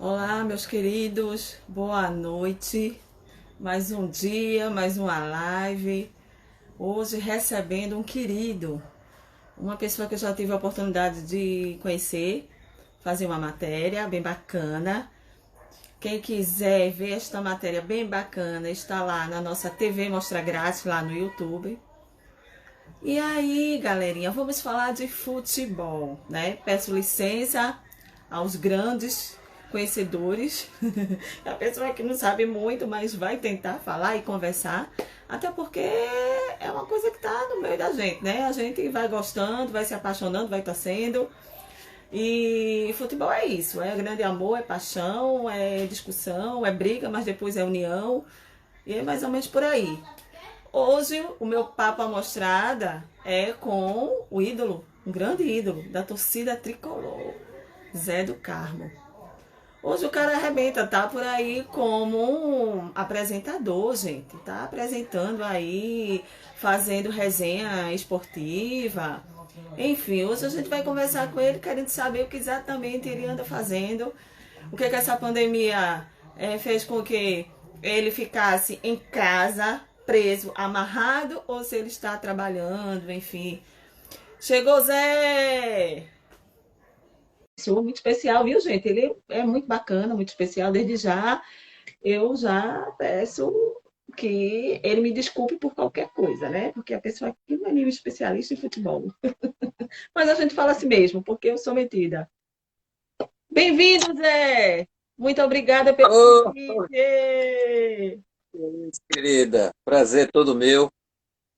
Olá, meus queridos, boa noite. Mais um dia, mais uma live. Hoje recebendo um querido, uma pessoa que eu já tive a oportunidade de conhecer, fazer uma matéria bem bacana. Quem quiser ver esta matéria bem bacana, está lá na nossa TV Mostra Grátis, lá no YouTube. E aí, galerinha, vamos falar de futebol, né? Peço licença aos grandes conhecedores, a pessoa que não sabe muito, mas vai tentar falar e conversar, até porque é uma coisa que tá no meio da gente, né? A gente vai gostando, vai se apaixonando, vai torcendo. E futebol é isso, é grande amor, é paixão, é discussão, é briga, mas depois é união. E é mais ou menos por aí. Hoje, o meu papo amostrada é com o ídolo, um grande ídolo da torcida tricolor, Zé do Carmo. Hoje o cara arrebenta, tá por aí como um apresentador, gente. Tá apresentando aí, fazendo resenha esportiva. Enfim, hoje a gente vai conversar com ele, querendo saber o que exatamente ele anda fazendo. O que essa pandemia fez com que ele ficasse em casa, preso, amarrado, ou se ele está trabalhando, enfim. Chegou Zé! Pessoa muito especial, viu, gente? Ele é muito bacana, muito especial. Desde já, eu já peço que ele me desculpe por qualquer coisa, né? Porque a pessoa aqui não é nenhum especialista em futebol. Mas a gente fala assim mesmo, porque eu sou metida. Bem-vindo, Zé! Muito obrigada pelo Ô, convite! querida, prazer todo meu.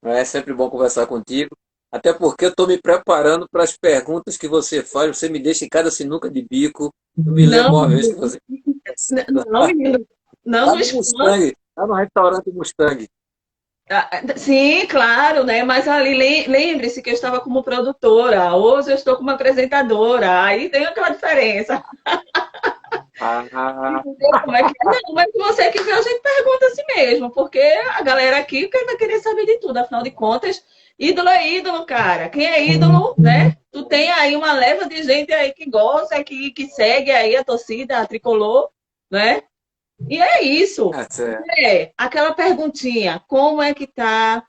É sempre bom conversar contigo. Até porque eu estou me preparando para as perguntas que você faz. Você me deixa em cada sinuca de bico. Eu me lembro Não, uma vez que você não, menino, não lá no no espanto. Mustang, lá no restaurante Mustang. Sim, claro, né? Mas ali lembre-se que eu estava como produtora, hoje eu estou como apresentadora, aí tem aquela diferença. Ah, Entendeu como é que é? Não, mas se você quiser, a gente pergunta assim mesmo, porque a galera aqui vai querer saber de tudo, afinal de contas, ídolo é ídolo, cara. Quem é ídolo, né? Tu tem aí uma leva de gente aí que gosta, que segue aí a torcida, a tricolor, né? E é isso. certo. É, aquela perguntinha, como é que tá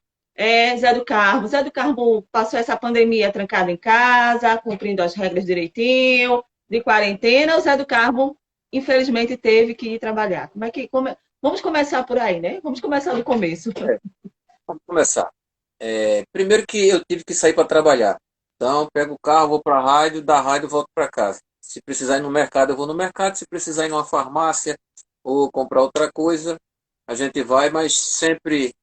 Zé do Carmo? Zé do Carmo passou essa pandemia trancado em casa, cumprindo as regras direitinho, de quarentena, o Zé do Carmo, infelizmente, teve que ir trabalhar. Vamos começar por aí, né? Vamos começar do começo. Vamos começar. Primeiro que eu tive que sair para trabalhar. Então, pego o carro, vou para a rádio, da rádio volto para casa. Se precisar ir no mercado, eu vou no mercado. Se precisar ir numa farmácia ou comprar outra coisa, a gente vai, mas sempre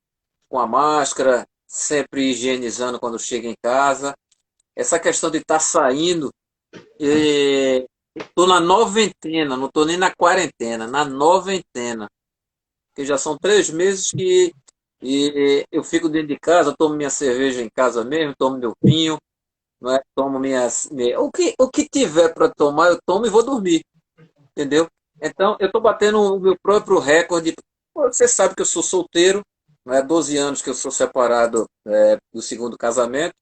com a máscara, sempre higienizando quando chega em casa. Essa questão de estar saindo, estou na noventena, não estou nem na quarentena, na noventena, que já são 3 meses que eu fico dentro de casa, tomo minha cerveja em casa mesmo, tomo meu vinho, não é? Tomo o que tiver para tomar, eu tomo e vou dormir, entendeu? Então, eu estou batendo o meu próprio recorde. Você sabe que eu sou solteiro, não é? 12 anos que eu sou separado do segundo casamento,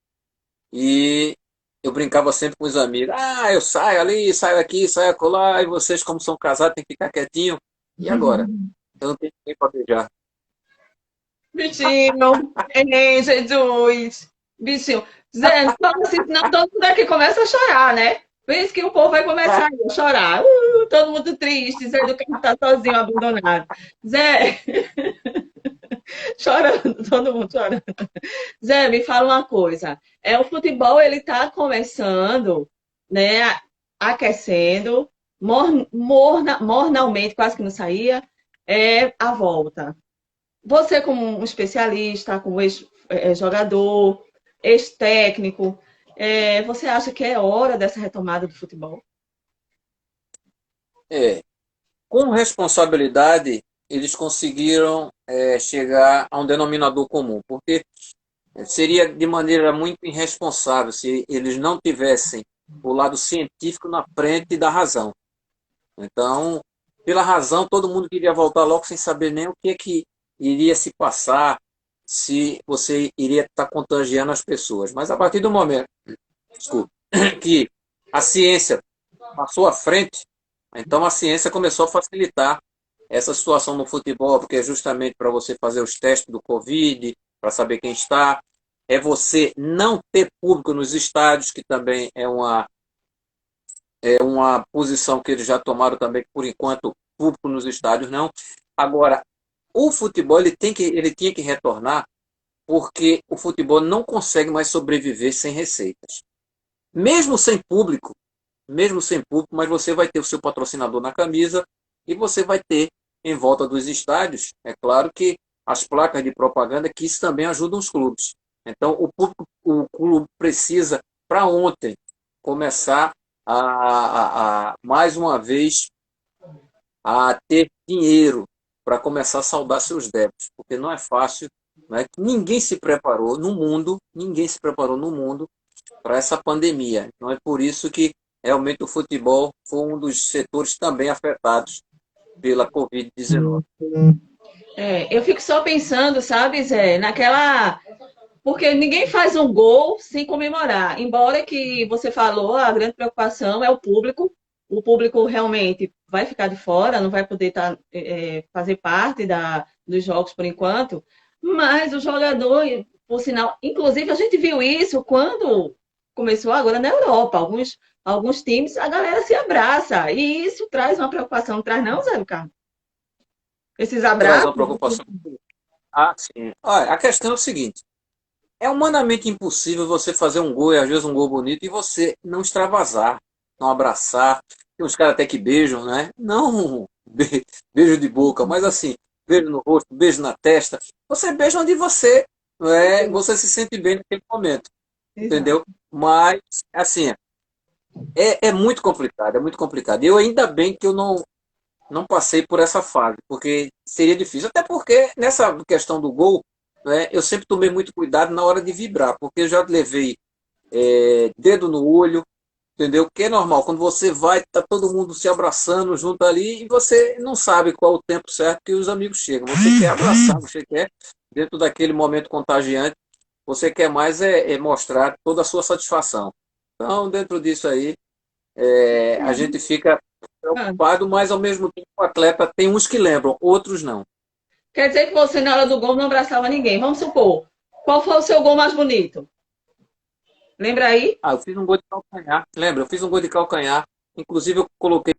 e eu brincava sempre com os amigos. Ah, eu saio ali, saio aqui, saio acolá, e vocês, como são casados, tem que ficar quietinho. E agora? Eu não tenho ninguém para beijar. Bichinho, Jesus, bichinho. Zé, não fala assim, senão todo mundo aqui começa a chorar, né? Por isso que o povo vai começar a chorar. Todo mundo triste, Zé do Carmo tá sozinho, abandonado. Zé, chorando, todo mundo chorando. Zé, me fala uma coisa. O futebol ele está começando, né, aquecendo, mornalmente, quase que não saía, a volta. Você como um especialista, como ex-jogador, ex-técnico, você acha que é hora dessa retomada do futebol? É, com responsabilidade, eles conseguiram chegar a um denominador comum, porque seria de maneira muito irresponsável se eles não tivessem o lado científico na frente da razão. Então, pela razão, todo mundo queria voltar logo sem saber nem o que é que iria se passar, se você iria estar contagiando as pessoas. Mas a partir do momento, desculpe, que a ciência passou à frente, Então a ciência começou a facilitar essa situação no futebol, porque é justamente para você fazer os testes do Covid, para saber quem está, é você não ter público nos estádios, que também é uma posição que eles já tomaram também, por enquanto, público nos estádios não. Agora, o futebol ele tinha que retornar, porque o futebol não consegue mais sobreviver sem receitas. Mesmo sem público, mas você vai ter o seu patrocinador na camisa e você vai ter em volta dos estádios, é claro que as placas de propaganda, que isso também ajuda os clubes. Então, o clube precisa, para ontem, começar mais uma vez, a ter dinheiro para começar a saldar seus débitos, porque não é fácil, né? Ninguém se preparou no mundo para essa pandemia. Então é por isso que realmente o futebol foi um dos setores também afetados pela Covid-19. Eu fico só pensando, sabe, Zé, naquela. Porque ninguém faz um gol sem comemorar. Embora que você falou, a grande preocupação é o público realmente vai ficar de fora, não vai poder fazer parte dos jogos por enquanto, mas o jogador, por sinal, inclusive a gente viu isso quando começou agora na Europa, alguns times, a galera se abraça, e isso traz uma preocupação, não traz não, Zé Carlos? Esses Traz uma abraços? preocupação. Ah, sim. Olha, a questão é o seguinte: é humanamente impossível você fazer um gol, e às vezes um gol bonito, e você não extravasar, não abraçar. Tem uns caras até que beijam, né? Não beijo de boca, mas assim, beijo no rosto, beijo na testa. Você beija onde você se sente bem naquele momento, Exato. entendeu? Mas, assim, é muito complicado, é muito complicado. Eu ainda bem que eu não passei por essa fase, porque seria difícil. Até porque nessa questão do gol, né, eu sempre tomei muito cuidado na hora de vibrar, porque eu já levei dedo no olho, entendeu? Que é normal, quando você vai, tá todo mundo se abraçando junto ali e você não sabe qual o tempo certo que os amigos chegam. Você quer abraçar, você quer, dentro daquele momento contagiante, você quer mais mostrar toda a sua satisfação. Então, dentro disso aí, a gente fica Ah, preocupado, mas ao mesmo tempo o atleta tem uns que lembram, outros não. quer dizer que você, na hora do gol, não abraçava ninguém. Vamos supor, qual foi o seu gol mais bonito? Lembra aí? Ah, eu fiz um gol de calcanhar, lembra? Eu fiz um gol de calcanhar, inclusive eu coloquei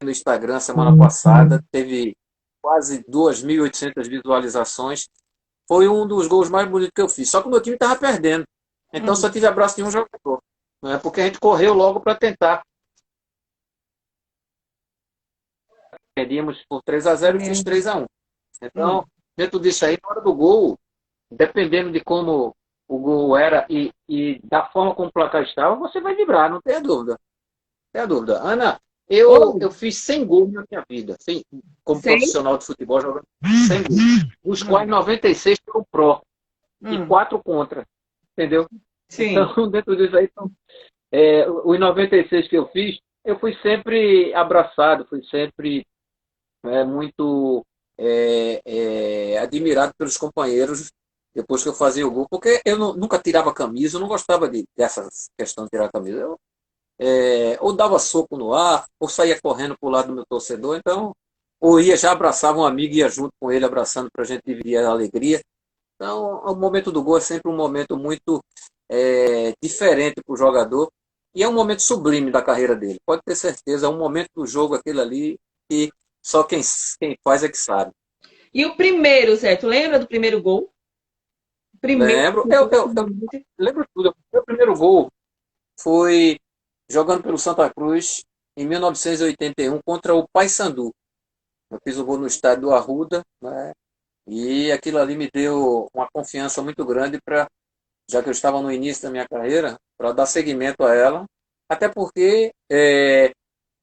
no Instagram semana passada, teve quase 2.800 visualizações. Foi um dos gols mais bonitos que eu fiz. Só que o meu time estava perdendo. Então só Hum, tive abraço de um jogador. Né? Porque a gente correu logo para tentar. Perdíamos por 3-0 e fiz meu Deus. 3-1. Hum, Então, dentro disso aí, na hora do gol, dependendo de como o gol era e da forma como o placar estava, você vai vibrar, não tenha dúvida. Não tenha dúvida. Ana, Oi, eu fiz 100 gols na minha vida, como sei. profissional de futebol, jogando 100 gols. Os quais Hum, 96 foram pró e hum, 4 contra. Entendeu? sim. Então, dentro disso aí, os 96 que eu fui sempre abraçado, fui sempre muito admirado pelos companheiros depois que eu fazia o gol, porque eu nunca tirava a camisa, eu não gostava dessa questão de tirar a camisa. Eu ou dava soco no ar, ou saía correndo para o lado do meu torcedor, então, ou ia já abraçava um amigo e ia junto com ele abraçando para a gente dividir a alegria. Então, o momento do gol é sempre um momento muito diferente para o jogador e é um momento sublime da carreira dele. Pode ter certeza, é um momento do jogo aquele ali que só quem faz é que sabe. E o primeiro, Zé, tu lembra do primeiro gol? Primeiro Lembro, gol. eu lembro tudo. O meu primeiro gol foi jogando pelo Santa Cruz em 1981 contra o Paysandu. Eu fiz o gol no estádio do Arruda, né? E aquilo ali me deu uma confiança muito grande para, já que eu estava no início da minha carreira, para dar seguimento a ela. Até porque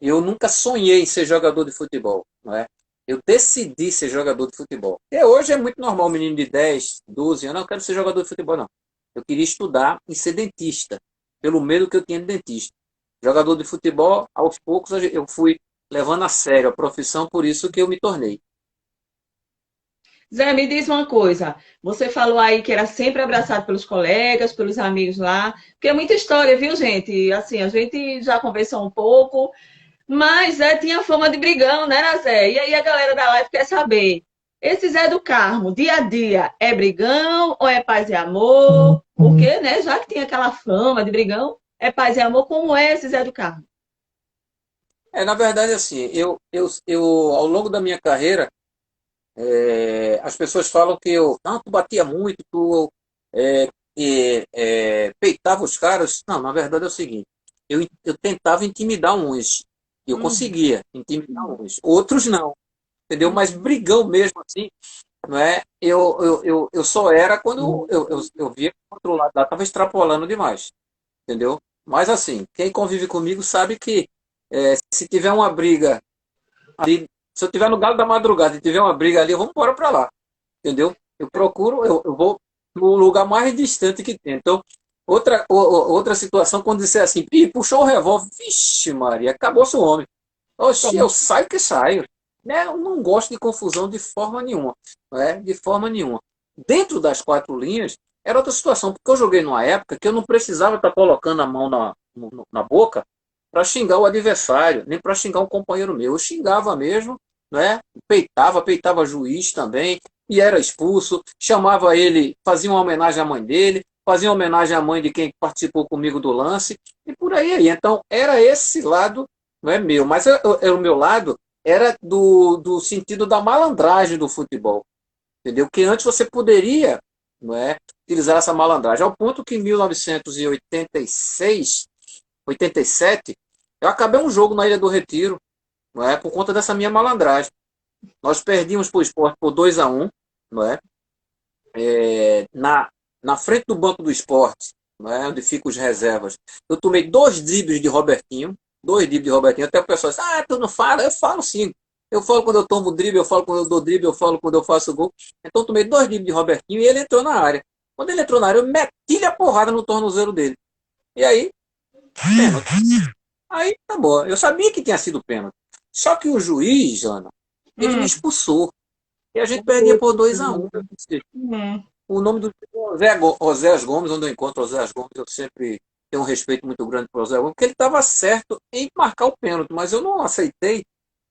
eu nunca sonhei em ser jogador de futebol, não é? Eu decidi ser jogador de futebol. E hoje é muito normal, um menino de 10, 12 anos, não, eu quero ser jogador de futebol, não. Eu queria estudar e ser dentista, pelo medo que eu tinha de dentista. Jogador de futebol, aos poucos eu fui levando a sério a profissão, por isso que eu me tornei. Zé, me diz uma coisa. Você falou aí que era sempre abraçado pelos colegas, pelos amigos lá, porque é muita história, viu, gente? Assim, a gente já conversou um pouco, mas Zé tinha fama de brigão, né, Zé? E aí a galera da live quer saber. Esse Zé do Carmo, dia a dia, é brigão ou é paz e amor? Porque, né, já que tinha aquela fama de brigão, é paz e amor, como é esse Zé do Carmo? Na verdade, assim, ao longo da minha carreira, as pessoas falam que não, tu batia muito, tu peitava os caras. Não, na verdade é o seguinte, eu tentava intimidar uns, e eu Hum, conseguia intimidar uns, outros não, entendeu? Mas brigão mesmo assim, não é? Eu só era quando eu via que o outro lado lá estava extrapolando demais, entendeu? Mas assim, quem convive comigo sabe que se tiver uma briga ali, se eu tiver no galo da madrugada e tiver uma briga ali, eu vou embora para lá, entendeu? Eu vou no lugar mais distante que tem. Então, outra situação, quando disser assim, Ih, puxou o revólver, vixe Maria, acabou-se o homem. Oxi, eu saio que saio. Né? Eu não gosto de confusão de forma nenhuma. Né? De forma nenhuma. Dentro das quatro linhas, era outra situação, porque eu joguei numa época que eu não precisava estar colocando a mão na boca para xingar o adversário, nem para xingar um companheiro meu. Eu xingava mesmo, né? Peitava juiz também, e era expulso, chamava ele, fazia uma homenagem à mãe dele, fazia uma homenagem à mãe de quem participou comigo do lance, e por aí. Então, era esse lado, não é meu, mas o meu lado era do sentido da malandragem do futebol, entendeu? Que antes você poderia, não é, utilizar essa malandragem, ao ponto que em 1986, 87, eu acabei um jogo na Ilha do Retiro, não é, por conta dessa minha malandragem. Nós perdíamos para o Sport por 2-1, não é? Na frente do banco do esporte, né, onde ficam os reservas, eu tomei dois dribles de Robertinho, até o pessoal disse, tu não fala? Eu falo sim. Eu falo quando eu tomo drible, eu falo quando eu dou drible, eu falo quando eu faço gol. Então eu tomei dois dribles de Robertinho e ele entrou na área. Quando ele entrou na área, eu meti a porrada no tornozelo dele. E aí, pênalti. Aí, tá bom. Eu sabia que tinha sido pênalti. Só que o juiz, Ana, ele me hum, expulsou. E a gente perdia por 2-1. hum, O nome do José Oséias Gomes, onde eu encontro Oséias Gomes, eu sempre tenho um respeito muito grande por Oséias Gomes, porque ele estava certo em marcar o pênalti, mas eu não aceitei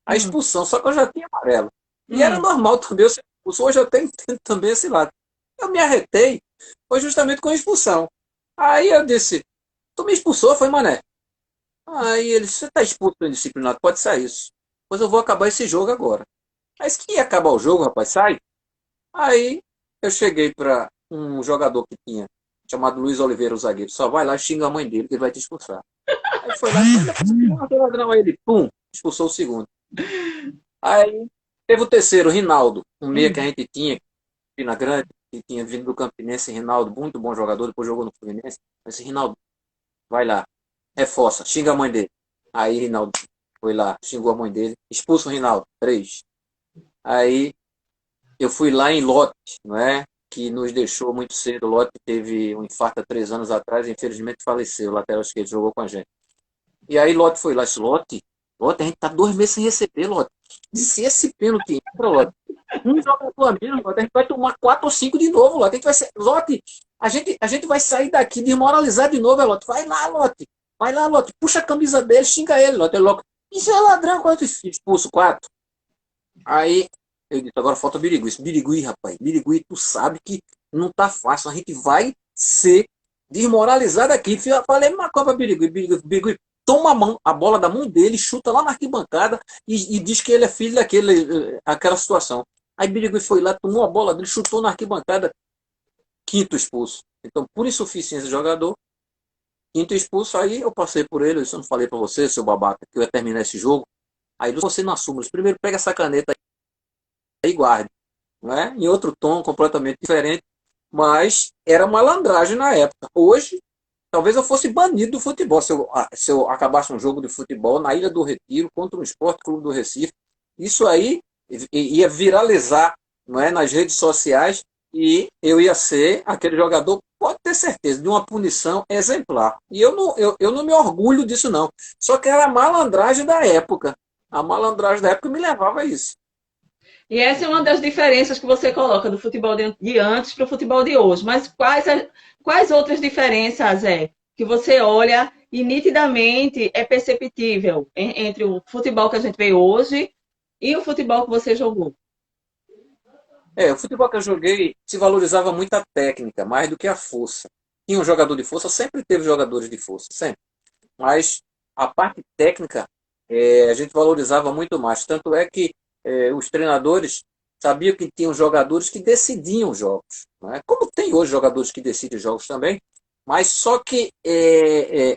a hum, expulsão, só que eu já tinha amarelo. E era hum. normal também eu ser expulso. Hoje eu até entendo também esse lado. Eu me arretei, foi justamente com a expulsão. Aí eu disse, tu me expulsou, foi Mané? Aí ele, você está expulso do indisciplinado, pode sair isso. Pois eu vou acabar esse jogo agora. Mas que ia acabar o jogo, rapaz, sai. Aí eu cheguei para um jogador que tinha, chamado Luiz Oliveira, o zagueiro. Só vai lá e xinga a mãe dele que ele vai te expulsar. Aí foi lá, ladrão, aí ele, pum, expulsou o segundo. Aí teve o terceiro, Rinaldo, um meia que a Hum. gente tinha, Pina Grande, que tinha vindo do Campinense, Rinaldo, muito bom jogador, depois jogou no Fluminense. Esse Rinaldo, vai lá, reforça, xinga a mãe dele. Aí Rinaldo foi lá, xingou a mãe dele, expulsa o Rinaldo, três. Aí eu fui lá em Lote, não é? Que nos deixou muito cedo. O Lote teve um infarto há 3 anos atrás e infelizmente faleceu. O lateral esquerdo jogou com a gente. E aí Lote foi lá e disse, Lote, a gente tá 2 meses sem receber, Lote. Se esse pênalti entra, Lote, um jogador mesmo, Lote, a gente vai tomar 4 ou 5 de novo, Lote. A gente vai ser, Lote, a gente vai sair daqui desmoralizado de novo, Lote. Vai lá, Lote. Vai lá, Lote. Puxa a camisa dele, xinga ele, Lote. Ele logo, isso é ladrão, quanto expulso? 4. Aí eu disse, agora falta Birigui. Esse Birigui, rapaz, Birigui, tu sabe que não tá fácil. A gente vai ser desmoralizado aqui. Falei uma coisa pra Birigui. Birigui toma a bola da mão dele, chuta lá na arquibancada e diz que ele é filho aquela situação. Aí Birigui foi lá, tomou a bola dele, chutou na arquibancada, quinto expulso. Então, por insuficiência de jogador, quinto expulso, aí eu passei por ele, isso eu não falei pra você, seu babaca, que eu ia terminar esse jogo. Aí você não assume. Primeiro pega essa caneta aí e guarde. Né? Em outro tom completamente diferente, mas era malandragem na época. Hoje, talvez eu fosse banido do futebol se eu acabasse um jogo de futebol na Ilha do Retiro contra o Esporte Clube do Recife. Isso aí ia viralizar, não é, nas redes sociais e eu ia ser aquele jogador, pode ter certeza, de uma punição exemplar. E eu não me orgulho disso, não. Só que era a malandragem da época. A malandragem da época me levava a isso. E essa é uma das diferenças que você coloca do futebol de antes para o futebol de hoje. Mas quais outras diferenças que você olha e nitidamente é perceptível entre o futebol que a gente vê hoje e o futebol que você jogou? O futebol que eu joguei se valorizava muito a técnica, mais do que a força. Tinha um jogador de força, sempre teve jogadores de força, sempre. Mas a parte técnica a gente valorizava muito mais. Tanto é que os treinadores sabiam que tinham jogadores que decidiam jogos. Não é? Como tem hoje jogadores que decidem jogos também, mas só que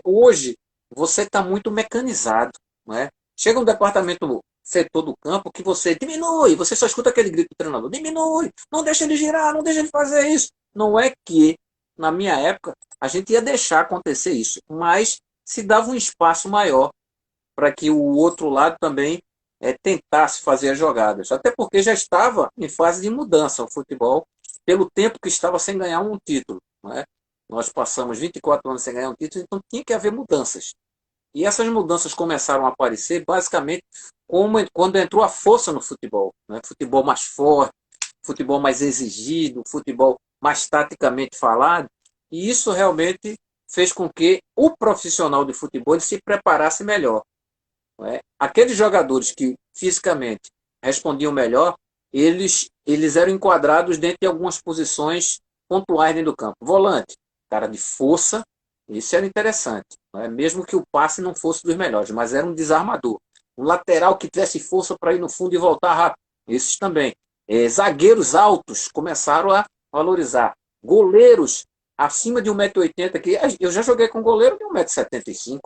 hoje você está muito mecanizado. Não é? Chega um departamento setor do campo que você diminui, você só escuta aquele grito do treinador, diminui, não deixa ele girar, não deixa ele fazer isso. Não é que, na minha época, a gente ia deixar acontecer isso, mas se dava um espaço maior para que o outro lado também tentasse fazer as jogadas. Até porque já estava em fase de mudança o futebol, pelo tempo que estava sem ganhar um título. Não é? Nós passamos 24 anos sem ganhar um título, então tinha que haver mudanças. E essas mudanças começaram a aparecer basicamente quando entrou a força no futebol. Né? Futebol mais forte, futebol mais exigido, futebol mais taticamente falado. E isso realmente fez com que o profissional de futebol ele se preparasse melhor. Não é? Aqueles jogadores que fisicamente respondiam melhor, eles eram enquadrados dentro de algumas posições pontuais dentro do campo. Volante, cara de força, isso era interessante. Não é? Mesmo que o passe não fosse dos melhores, mas era um desarmador. Um lateral que tivesse força para ir no fundo e voltar rápido. Esses também. Zagueiros altos começaram a valorizar. Goleiros acima de 1,80 m, que eu já joguei com goleiro de 1,75 m.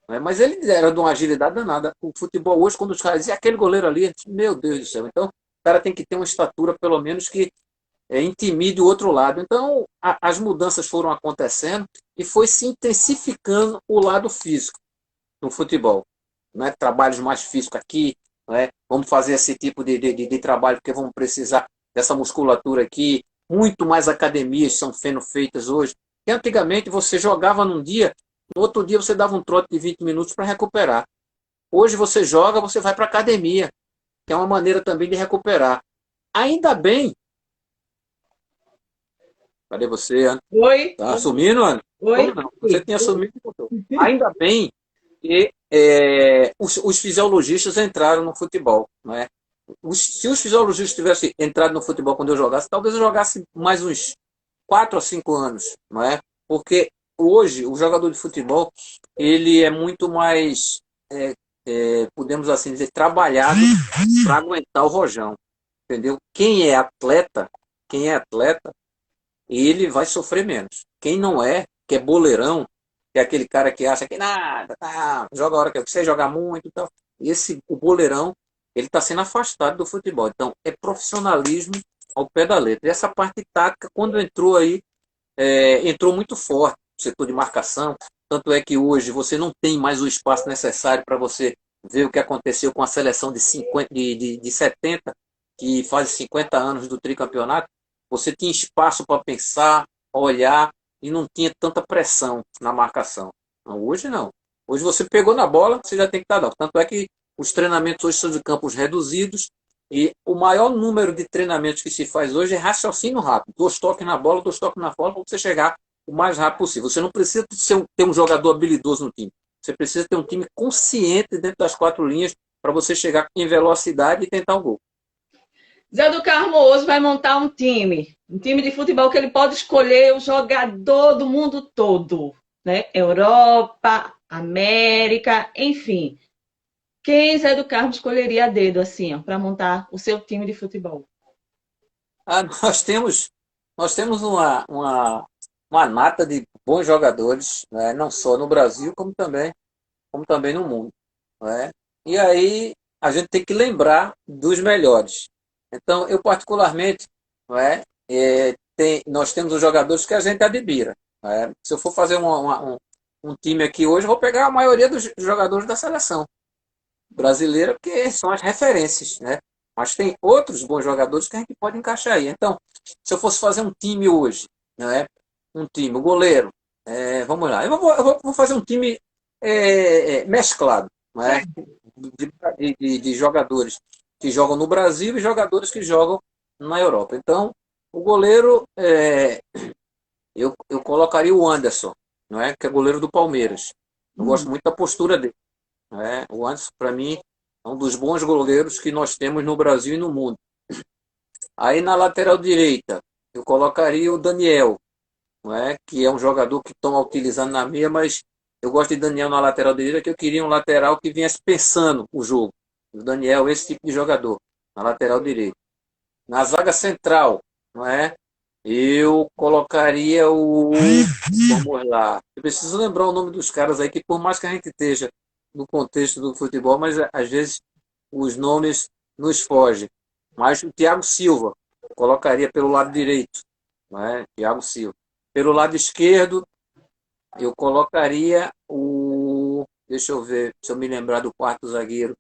Né? Mas ele era de uma agilidade danada. O futebol hoje, quando os caras diziam aquele goleiro ali, meu Deus do céu. Então, o cara tem que ter uma estatura, pelo menos, que intimide o outro lado. Então, as mudanças foram acontecendo e foi se intensificando o lado físico no futebol. Né? Trabalhos mais físicos aqui, né? Vamos fazer esse tipo de trabalho porque vamos precisar dessa musculatura aqui. Muito mais academias são sendo feitas hoje. E antigamente você jogava num dia, no outro dia você dava um trote de 20 minutos para recuperar. Hoje você joga, você vai para a academia, que é uma maneira também de recuperar. Ainda bem. Cadê você, Ana? Oi? Tá sumindo, Ana? Oi? Como não? Você tinha sumido e voltou. Ainda bem que os fisiologistas entraram no futebol. Não é? Se os fisiologistas tivessem entrado no futebol quando eu jogasse, talvez eu jogasse mais uns 4 a 5 anos. Não é? Porque hoje o jogador de futebol ele é muito mais, podemos assim dizer, trabalhado para aguentar o rojão. Entendeu? Quem é atleta, ele vai sofrer menos. Quem não é, que é boleirão, que é aquele cara que acha que nada, joga a hora que eu sei jogar muito e tal. O boleirão, ele está sendo afastado do futebol. Então, é profissionalismo ao pé da letra. E essa parte tática, quando entrou aí, entrou muito forte, o setor de marcação. Tanto é que hoje você não tem mais o espaço necessário para você ver o que aconteceu com a seleção de 50, de 70, que faz 50 anos do tricampeonato. Você tinha espaço para pensar, olhar e não tinha tanta pressão na marcação. Não, hoje não. Hoje você pegou na bola, você já tem que estar dando. Tanto é que os treinamentos hoje são de campos reduzidos e o maior número de treinamentos que se faz hoje é raciocínio rápido. 2 toques na bola, 2 toques na bola para você chegar o mais rápido possível. Você não precisa ter um jogador habilidoso no time. Você precisa ter um time consciente dentro das 4 linhas para você chegar em velocidade e tentar um gol. Zé do Carmo hoje vai montar um time de futebol que ele pode escolher o jogador do mundo todo, né? Europa, América, enfim. Quem Zé do Carmo escolheria a dedo, assim, para montar o seu time de futebol? Ah, nós temos uma nata de bons jogadores, né? Não só no Brasil, como também no mundo. Né? E aí a gente tem que lembrar dos melhores. Então, eu particularmente, não é, nós temos os jogadores que a gente admira. Não é? Se eu for fazer um time aqui hoje, eu vou pegar a maioria dos jogadores da seleção brasileira, porque são as referências. Né? Mas tem outros bons jogadores que a gente pode encaixar aí. Então, se eu fosse fazer um time hoje, não é? Um time, o goleiro, vamos lá, eu vou fazer um time mesclado, não é? de jogadores que jogam no Brasil e jogadores que jogam na Europa. Então, o goleiro, eu colocaria o Anderson, não é? Que é goleiro do Palmeiras. Eu gosto muito da postura dele. Não é? O Anderson, para mim, é um dos bons goleiros que nós temos no Brasil e no mundo. Aí na lateral direita, eu colocaria o Daniel, não é? Que é um jogador que estão utilizando na meia, mas eu gosto de Daniel na lateral direita, que eu queria um lateral que viesse pensando o jogo. O Daniel, esse tipo de jogador, na lateral direita. Na zaga central, não é? Eu colocaria o. Vamos lá. Eu preciso lembrar o nome dos caras aí, que por mais que a gente esteja no contexto do futebol, mas às vezes os nomes nos fogem. Mas o Thiago Silva, colocaria pelo lado direito, não é? Thiago Silva. Pelo lado esquerdo, eu colocaria o. Deixa eu ver, se eu me lembrar do quarto zagueiro,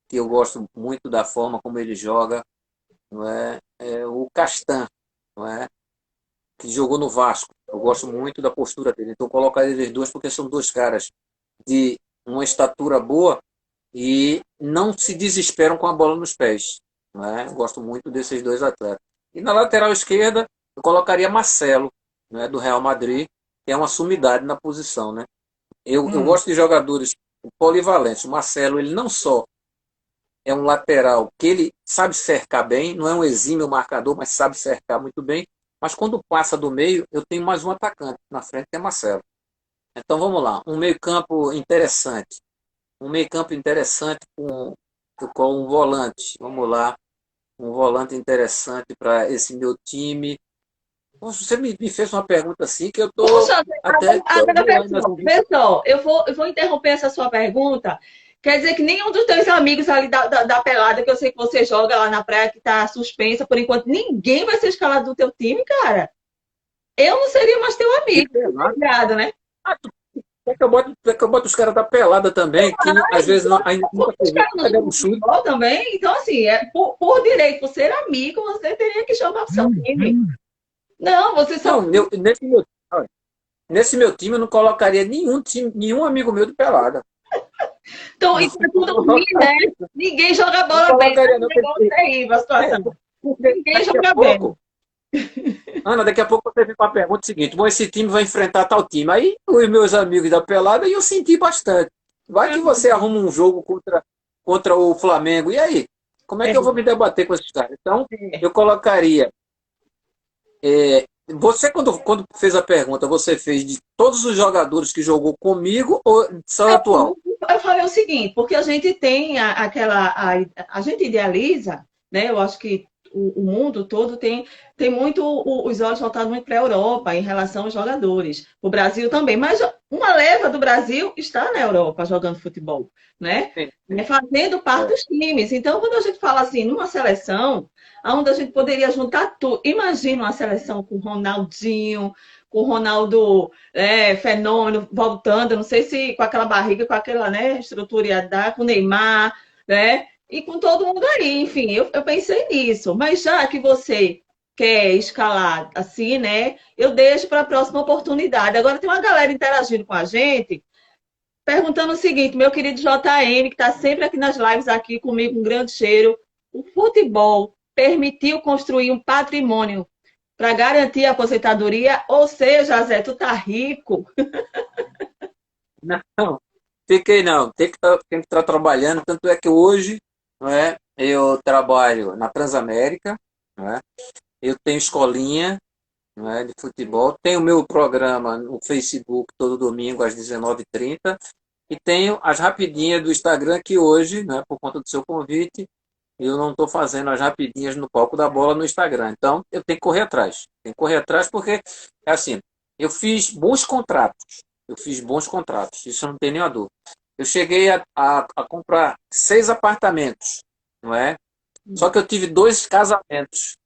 que eu gosto muito da forma como ele joga, não é? É o Castan, não é? Que jogou no Vasco. Eu gosto muito da postura dele. Então, eu colocaria eles dois porque são dois caras de uma estatura boa e não se desesperam com a bola nos pés. Não é? Eu gosto muito desses dois atletas. E na lateral esquerda, eu colocaria Marcelo, né, do Real Madrid, que é uma sumidade na posição. Né? Eu gosto de jogadores polivalentes. O Marcelo, ele não só é um lateral que ele sabe cercar bem, não é um exímio marcador, mas sabe cercar muito bem. Mas quando passa do meio, eu tenho mais um atacante na frente, que é Marcelo. Então vamos lá, um meio-campo interessante. Um meio-campo interessante com um volante. Vamos lá, um volante interessante para esse meu time. Poxa, você me fez uma pergunta assim que eu estou Poxa, até. agora pessoal, eu vou interromper essa sua pergunta. Quer dizer que nenhum dos teus amigos ali da pelada, que eu sei que você joga lá na praia, que tá suspensa por enquanto, ninguém vai ser escalado do teu time, cara. Eu não seria mais teu amigo. Obrigado, né? Quer que eu boto os caras da pelada também, que às vezes ainda nunca Os caras não pegamos jogam um chute. futebol também. Então, assim, por direito, por ser amigo, você teria que chamar pro seu time. Não, você só. Não, nesse meu time eu não colocaria nenhum amigo meu de pelada. Então, isso é tudo ruim, né? Ninguém joga Não bola bem. colocaria, não, É terrível a situação. porque Ninguém daqui a joga bem. pouco, Ana, daqui a pouco você vem com a pergunta seguinte: bom, esse time vai enfrentar tal time. Aí os meus amigos da pelada eu senti bastante. Vai que você arruma um jogo contra o Flamengo. E aí? Como é que eu vou me debater com esses caras? Então, eu colocaria. Você, quando fez a pergunta, você fez de todos os jogadores que jogou comigo ou só atual? Eu falei o seguinte, porque a gente tem a gente idealiza, né? Eu acho que o mundo todo tem muito os olhos voltados muito para a Europa em relação aos jogadores. O Brasil também, mas uma leva do Brasil está na Europa jogando futebol, né? Sim. Fazendo parte dos times. Então, quando a gente fala assim, numa seleção, onde a gente poderia juntar tudo, imagina uma seleção com Ronaldinho, com Ronaldo fenômeno, voltando, não sei se com aquela barriga, com aquela estrutura ia dar, com o Neymar, né? E com todo mundo aí, enfim, eu pensei nisso. Mas já que você quer escalar assim, né? Eu deixo para a próxima oportunidade. Agora tem uma galera interagindo com a gente, perguntando o seguinte, meu querido JM, que está sempre aqui nas lives aqui comigo, um grande cheiro. O futebol permitiu construir um patrimônio para garantir a aposentadoria, ou seja, Zé, tu tá rico. Não, fiquei não. Tem que estar trabalhando. Tanto é que hoje, não é, eu trabalho na Transamérica, não é, eu tenho escolinha, não é, de futebol, tenho o meu programa no Facebook todo domingo às 19h30 e tenho as rapidinhas do Instagram que hoje, né, por conta do seu convite, eu não estou fazendo as rapidinhas no palco da bola no Instagram. Então, eu tenho que correr atrás. Tenho que correr atrás porque, é assim, eu fiz bons contratos. Eu fiz bons contratos, isso eu não tenho nenhuma dúvida. Eu cheguei a comprar 6 apartamentos, não é? Só que eu tive 2 casamentos.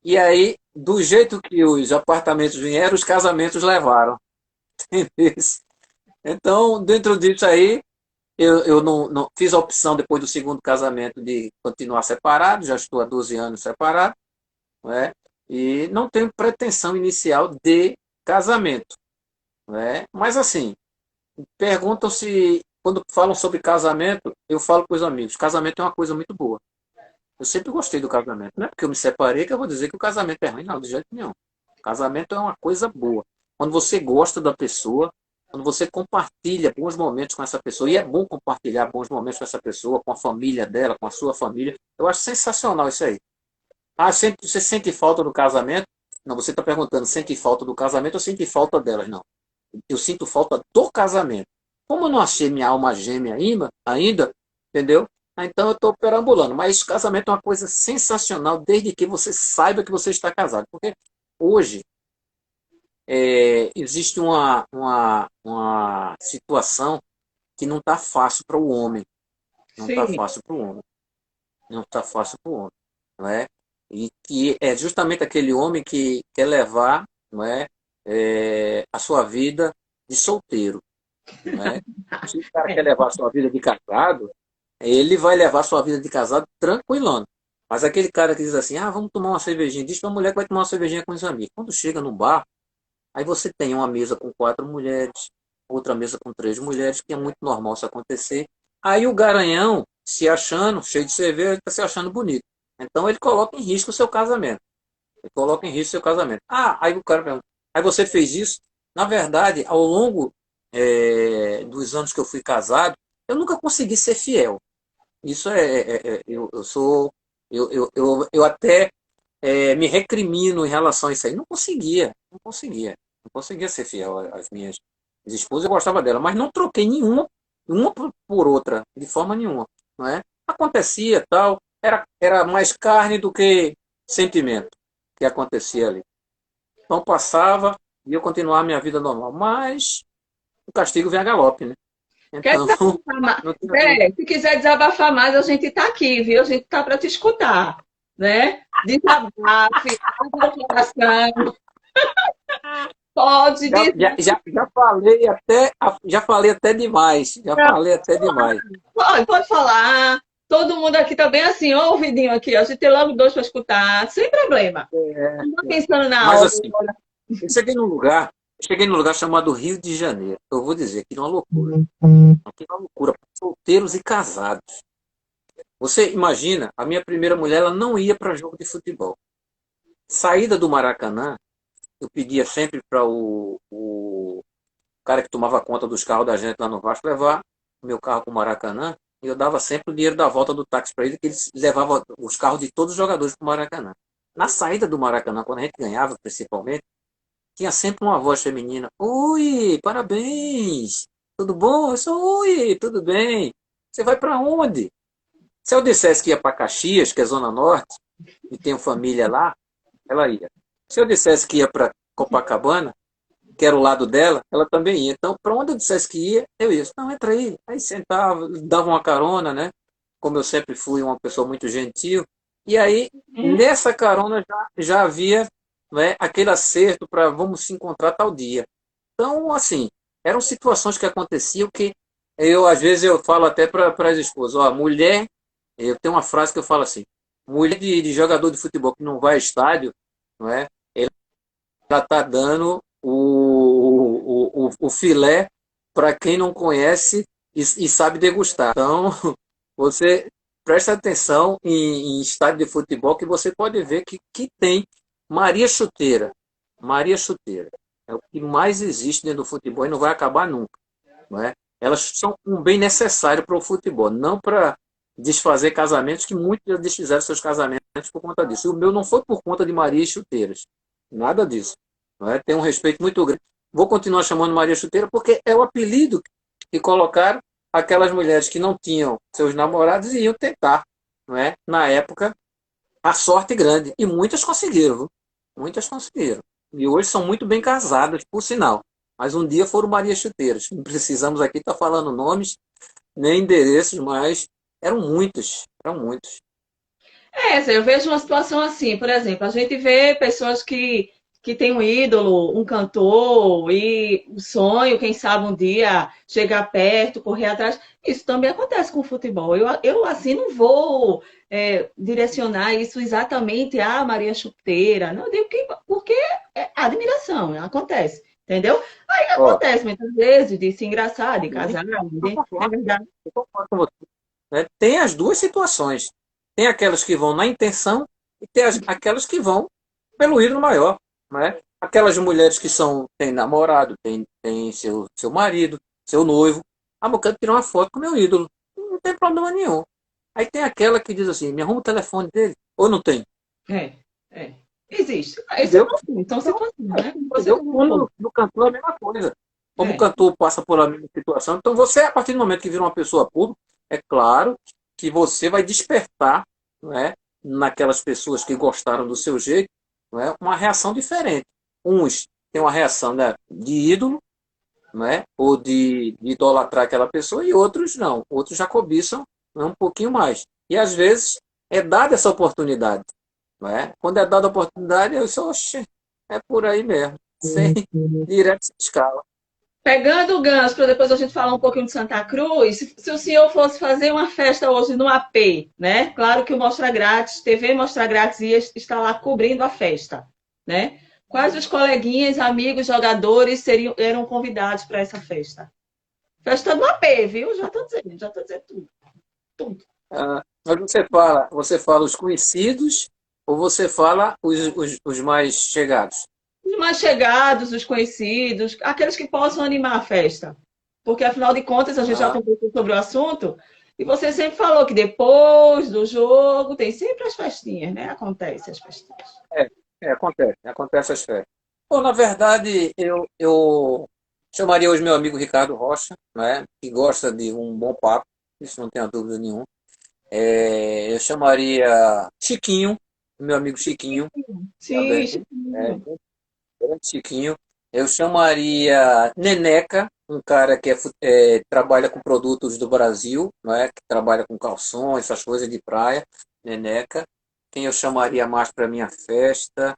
E aí, do jeito que os apartamentos vieram, os casamentos levaram. Entendeu? Então, dentro disso aí, eu não fiz a opção depois do segundo casamento de continuar separado, já estou há 12 anos separado, não é? E não tenho pretensão inicial de casamento, não é? Mas assim, perguntam se, quando falam sobre casamento, eu falo para os amigos, casamento é uma coisa muito boa, Eu sempre gostei do casamento. Não é porque eu me separei que eu vou dizer que o casamento é ruim, não, de jeito nenhum. O casamento é uma coisa boa. Quando você gosta da pessoa, quando você compartilha bons momentos com essa pessoa, e é bom compartilhar bons momentos com essa pessoa, com a família dela, com a sua família, eu acho sensacional isso aí. Ah, você sente falta do casamento? Não, você está perguntando, sente falta do casamento ou sente falta delas? Não. Eu sinto falta do casamento. Como eu não achei minha alma gêmea ainda, entendeu? Então eu estou perambulando. Mas casamento é uma coisa sensacional, desde que você saiba que você está casado. Porque hoje existe uma situação que não está fácil para o homem. Não está Sim, fácil para o homem. Não está fácil para o homem. Não é? E que é justamente aquele homem que quer levar, não é, a sua vida de solteiro. Não é? Se o cara quer é. levar a sua vida de casado, ele vai levar a sua vida de casado tranquilão. Mas aquele cara que diz assim, ah, vamos tomar uma cervejinha, diz para a mulher que vai tomar uma cervejinha com os amigos. Quando chega no bar, aí você tem uma mesa com 4 mulheres, outra mesa com 3 mulheres, que é muito normal isso acontecer. Aí o garanhão, se achando, cheio de cerveja, está se achando bonito. Então ele coloca em risco o seu casamento. Ele coloca em risco o seu casamento. Ah, aí o cara pergunta, aí você fez isso? Na verdade, ao longo dos anos que eu fui casado, eu nunca consegui ser fiel. Isso eu sou, eu até me recrimino em relação a isso aí. Não conseguia ser fiel às minhas esposas. Eu gostava dela, mas não troquei nenhuma, uma por outra, de forma nenhuma, não é? Acontecia tal, era mais carne do que sentimento que acontecia ali. Então passava e eu continuava a minha vida normal, mas o castigo vem a galope, né? Quer Então, desabafar mais? não tinha jeito. Se quiser desabafar mais, a gente está aqui, viu? A gente está para te escutar, né? Desabafe, abra o coração, pode dizer. Já falei até demais. Já falei até demais. Pode falar. Todo mundo aqui tá bem assim, ó, ouvidinho aqui, ó. A gente tem logo dois para escutar, sem problema. Não tô pensando na Mas hora. assim, eu cheguei num lugar chamado Rio de Janeiro. Eu vou dizer, aqui é uma loucura. Aqui é uma loucura. Solteiros e casados. Você imagina, a minha primeira mulher, ela não ia para jogo de futebol. Saída do Maracanã, eu pedia sempre para o cara que tomava conta dos carros da gente lá no Vasco levar o meu carro para o Maracanã. E eu dava sempre o dinheiro da volta do táxi para ele, que eles levavam os carros de todos os jogadores para o Maracanã. Na saída do Maracanã, quando a gente ganhava, principalmente, tinha sempre uma voz feminina. Oi, parabéns! Tudo bom? Eu sou, oi, tudo bem? Você vai para onde? Se eu dissesse que ia para Caxias, que é Zona Norte, e tenho família lá, ela ia. Se eu dissesse que ia para Copacabana, que era o lado dela, ela também ia. Então, para onde eu dissesse que ia, eu ia. Não, entra aí. Aí sentava, dava uma carona, né? Como eu sempre fui uma pessoa muito gentil. E aí, nessa carona já havia, né, aquele acerto para vamos se encontrar tal dia. Então, assim, eram situações que aconteciam que às vezes, eu falo até para as esposas, ó, mulher, eu tenho uma frase que eu falo assim, mulher de jogador de futebol que não vai ao estádio, não é? Ela está dando o filé para quem não conhece e sabe degustar. Então, você presta atenção em estádio de futebol que você pode ver que tem Maria Chuteira. Maria Chuteira. É o que mais existe dentro do futebol e não vai acabar nunca. Não é? Elas são um bem necessário para o futebol, não para desfazer casamentos, que muitos já desfizeram seus casamentos por conta disso. E o meu não foi por conta de Maria e Chuteiras. Nada disso. Não é? Tem um respeito muito grande. Vou continuar chamando Maria Chuteira porque é o apelido que colocaram aquelas mulheres que não tinham seus namorados e iam tentar, não é? Na época, a sorte grande. E muitas conseguiram, viu? Muitas conseguiram. E hoje são muito bem casadas, por sinal. Mas um dia foram Maria Chuteiras. Não precisamos aqui estar falando nomes, nem endereços, mas eram muitos. Eram muitos. Eu vejo uma situação assim, por exemplo, a gente vê pessoas que têm um ídolo, um cantor, e o sonho, quem sabe um dia chegar perto, correr atrás. Isso também acontece com o futebol. Eu assim, não vou direcionar isso exatamente à Maria Chuteira. Não, eu digo que porque é admiração, acontece. Entendeu? Aí Ó, acontece muitas vezes de se engraçar, de sim, casar, eu é concordo, verdade. eu concordo com você. Né? Tem as duas situações. Tem aquelas que vão na intenção e tem aquelas que vão pelo ídolo maior, não é? Aquelas mulheres que têm namorado, têm seu marido, seu noivo. Ah, eu quero tirar uma foto com meu ídolo. Não tem problema nenhum. Aí tem aquela que diz assim, me arruma o telefone dele. Ou não tem? É, é. Existe. Esse é Entendeu? o assunto. São situações, né? Como você Entendeu? colocou. Do cantor é a mesma coisa. Como o É. cantor passa por a mesma situação. Então você, a partir do momento que vira uma pessoa pública, é claro que você vai despertar, não é, naquelas pessoas que gostaram do seu jeito, não é, uma reação diferente. Uns têm uma reação, né, de ídolo, não é, ou de idolatrar aquela pessoa, e outros não. Outros já cobiçam, né, um pouquinho mais. E às vezes é dada essa oportunidade. Não é? Quando é dada a oportunidade, eu sou, oxe, é por aí mesmo. Sem direto sem escala. Pegando o gancho, para depois a gente falar um pouquinho de Santa Cruz, se o senhor fosse fazer uma festa hoje no AP, né? Claro que o Mostra Grátis, TV Mostra Grátis ia estar lá cobrindo a festa, né? Quais os coleguinhas, amigos, jogadores eram convidados para essa festa? Festa do AP, viu? Já estou dizendo tudo. Tudo. Mas você fala os conhecidos ou você fala os mais chegados? Os mais chegados, os conhecidos, aqueles que possam animar a festa. Porque, afinal de contas, a gente já Ah, conversou sobre o assunto e você sempre falou que depois do jogo tem sempre as festinhas, né? Acontece as festinhas. é, acontece as festas. Bom, na verdade, eu chamaria hoje meu amigo Ricardo Rocha, né, que gosta de um bom papo, isso não tenha dúvida nenhuma. Eu chamaria Chiquinho, meu amigo Chiquinho, Sim, também. É, Chiquinho. grande Chiquinho. Eu chamaria Neneca, um cara que trabalha com produtos do Brasil, não é? Que trabalha com calções, essas coisas de praia. Neneca. Quem eu chamaria mais para minha festa?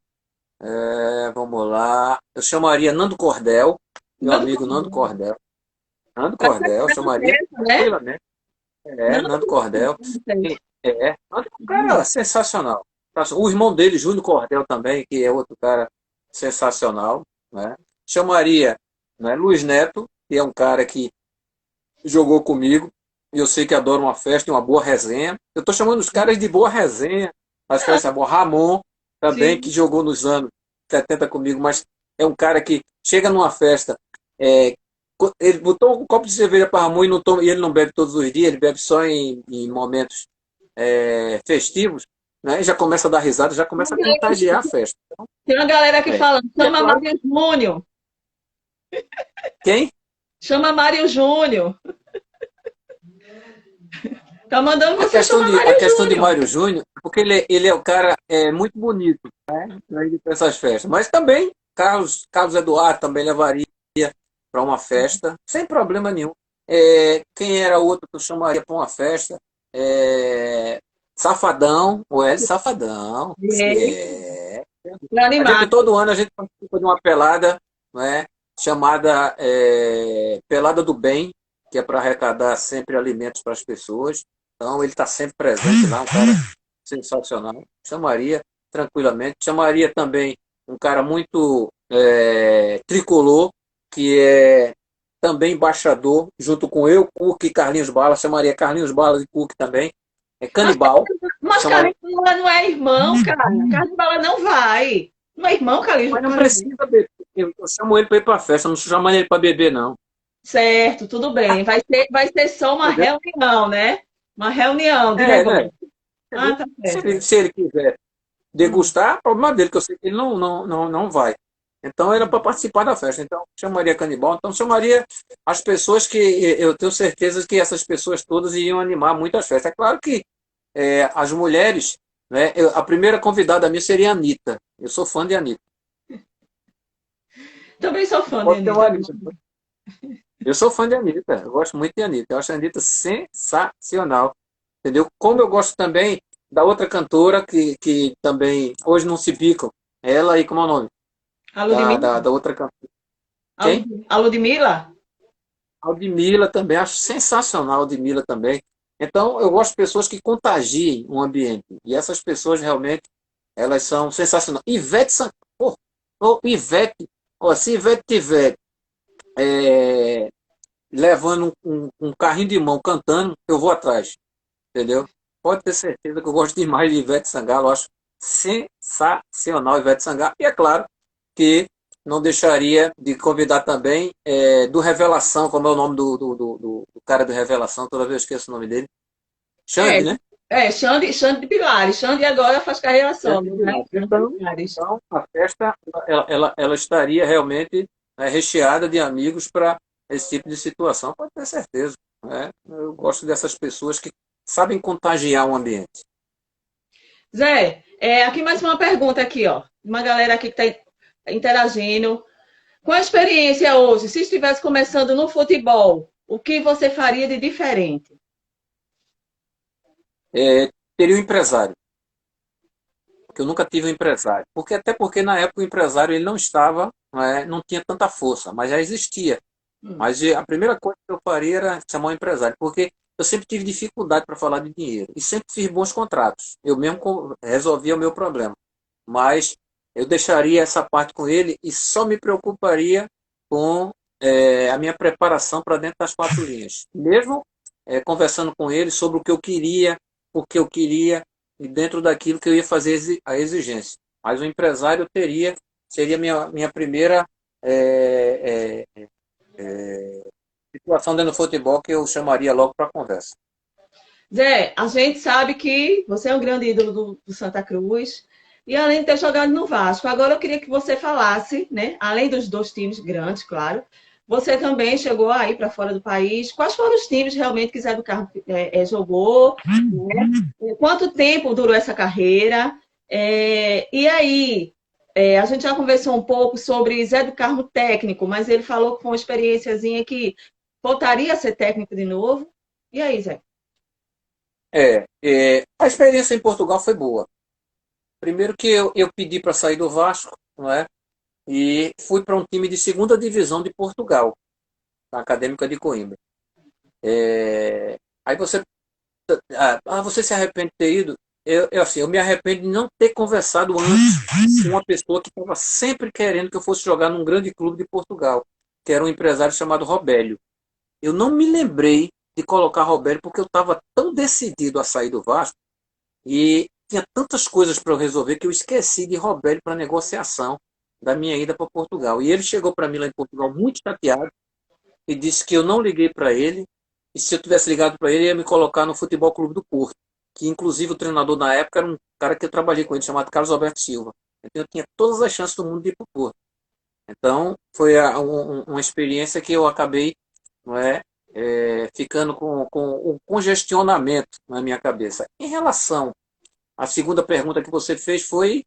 Vamos lá. Eu chamaria Nando Cordel, meu Nando amigo Nando Cordel. Cordel. Nando Vai ser Cordel, eu essa chamaria festa, né? tranquilamente. Nando Nando Cordel. Cordel. Nando é um cara sensacional. O irmão dele, Júnior Cordel também, que é outro cara sensacional, né? Chamaria, né, Luiz Neto, que é um cara que jogou comigo, e eu sei que adora uma festa e uma boa resenha. Eu estou chamando os caras de boa resenha, as festas boas. Ramon, também, que Sim. jogou nos anos 70 comigo, mas é um cara que chega numa festa, é, ele botou um copo de cerveja para Ramon e, não toma, e ele não bebe todos os dias, ele bebe só em momentos festivos, né? E já começa a dar risada, já começa a contagiar a festa. Tem uma galera aqui É. falando, E é chama claro, Mário Júnior. quem? Chama Mário Júnior. Tá mandando A você questão chamar de, a Mário questão de Júnior. Mário Júnior, porque ele é o cara muito bonito, né? Pra ir para essas festas. Mas também, Carlos Eduardo também levaria para uma festa, sem problema nenhum. Quem era outro que eu chamaria para uma festa? Safadão, o Hélio Safadão. É, É. A gente, animado. todo ano, a gente participa de uma pelada, né, chamada Pelada do Bem, que é para arrecadar sempre alimentos para as pessoas. Então, ele está sempre presente lá, um cara sensacional. Chamaria tranquilamente. Chamaria também um cara muito tricolor, que é também embaixador, junto com eu, Cook e Carlinhos Bala. Chamaria Carlinhos Bala e Cook também. É Mas, canibal. mas Chamaria, Carlinhos Bala não é irmão, cara. Carlinhos Bala não vai. Não é irmão, mas não Carlinhos. precisa beber. Eu chamo ele para ir para a festa, não estou chamando ele para beber, não. Certo, tudo bem. Vai ser só uma Entendeu? reunião, né? Uma reunião de Né? negócio. Ah, Entendeu? tá Se certo. ele, se ele quiser Hum. degustar, problema dele, que eu sei que ele não vai. Então era para participar da festa. Então chamaria canibal, então chamaria as pessoas que eu tenho certeza que essas pessoas todas iriam animar muitas festas. É claro que as mulheres, né, a primeira convidada minha seria a Anitta. Eu sou fã de Anitta. Também sou fã de Pode ter Anitta. uma Anitta. Eu sou fã de Anitta. Eu gosto muito de Anitta. Eu acho a Anitta sensacional. Entendeu? Como eu gosto também da outra cantora que também hoje não se bicam. Ela aí, como é o nome? A Da, Ludmilla? da, da outra cantora. Quem? A Ludmilla? A Ludmilla também. Acho sensacional a Ludmilla também. Então, eu gosto de pessoas que contagiem o ambiente. E essas pessoas realmente, elas são sensacionais. Ivete Sangalo. Ivete. Ó, se Ivete tiver levando um carrinho de mão cantando, eu vou atrás. Entendeu? pode ter certeza que eu gosto demais de Ivete Sangalo, eu acho sensacional Ivete Sangalo. E é claro que não deixaria de convidar também do Revelação, como é o nome do cara do Revelação, toda vez eu esqueço o nome dele. É, Xande, né? Xande de Pilares. Xande agora faz carreira Xande solo, né? Pilares. Xande de Então, Pilares. então, a festa ela estaria realmente recheada de amigos para esse tipo de situação, pode ter certeza. Né? Eu gosto dessas pessoas que sabem contagiar o ambiente. Zé, aqui mais uma pergunta aqui, ó. Uma galera aqui que está interagindo. Com a experiência hoje, se estivesse começando no futebol, o que você faria de diferente? Teria um empresário, porque eu nunca tive um empresário. Até porque na época o empresário ele não estava, não tinha tanta força, mas já existia. Hum. Mas a primeira coisa que eu faria era chamar um empresário, porque eu sempre tive dificuldade para falar de dinheiro e sempre fiz bons contratos. Eu mesmo resolvia o meu problema. Mas eu deixaria essa parte com ele e só me preocuparia com a minha preparação para dentro das quatro linhas. Mesmo conversando com ele sobre o que eu queria, o que eu queria e dentro daquilo que eu ia fazer a exigência. Mas o empresário seria minha primeira situação dentro do futebol que eu chamaria logo para conversa. Zé, a gente sabe que você é um grande ídolo do Santa Cruz e além de ter jogado no Vasco, agora eu queria que você falasse, né? Além dos dois times grandes, claro, você também chegou aí para fora do país. Quais foram os times realmente que Zé do Carmo jogou? Né? Quanto tempo durou essa carreira? E aí, a gente já conversou um pouco sobre Zé do Carmo técnico, mas ele falou que foi uma experiênciazinha que voltaria a ser técnico de novo. E aí, Zé? A experiência em Portugal foi boa. Primeiro que eu pedi para sair do Vasco, não é? E fui para um time de segunda divisão de Portugal, na Acadêmica de Coimbra. Aí você se arrepende de ter ido? Assim, eu me arrependo de não ter conversado antes com uma pessoa que estava sempre querendo que eu fosse jogar num grande clube de Portugal, que era um empresário chamado Robélio. Eu não me lembrei de colocar Robélio porque eu estava tão decidido a sair do Vasco e tinha tantas coisas para eu resolver que eu esqueci de Robélio para negociação da minha ida para Portugal. E ele chegou para mim lá em Portugal muito chateado e disse que eu não liguei para ele e se eu tivesse ligado para ele, ia me colocar no Futebol Clube do Porto, que inclusive o treinador na época era um cara que eu trabalhei com ele, chamado Carlos Alberto Silva. Então eu tinha todas as chances do mundo de ir para o Porto. Então foi uma experiência que eu acabei, não ficando com um congestionamento na minha cabeça. Em relação à segunda pergunta que você fez foi.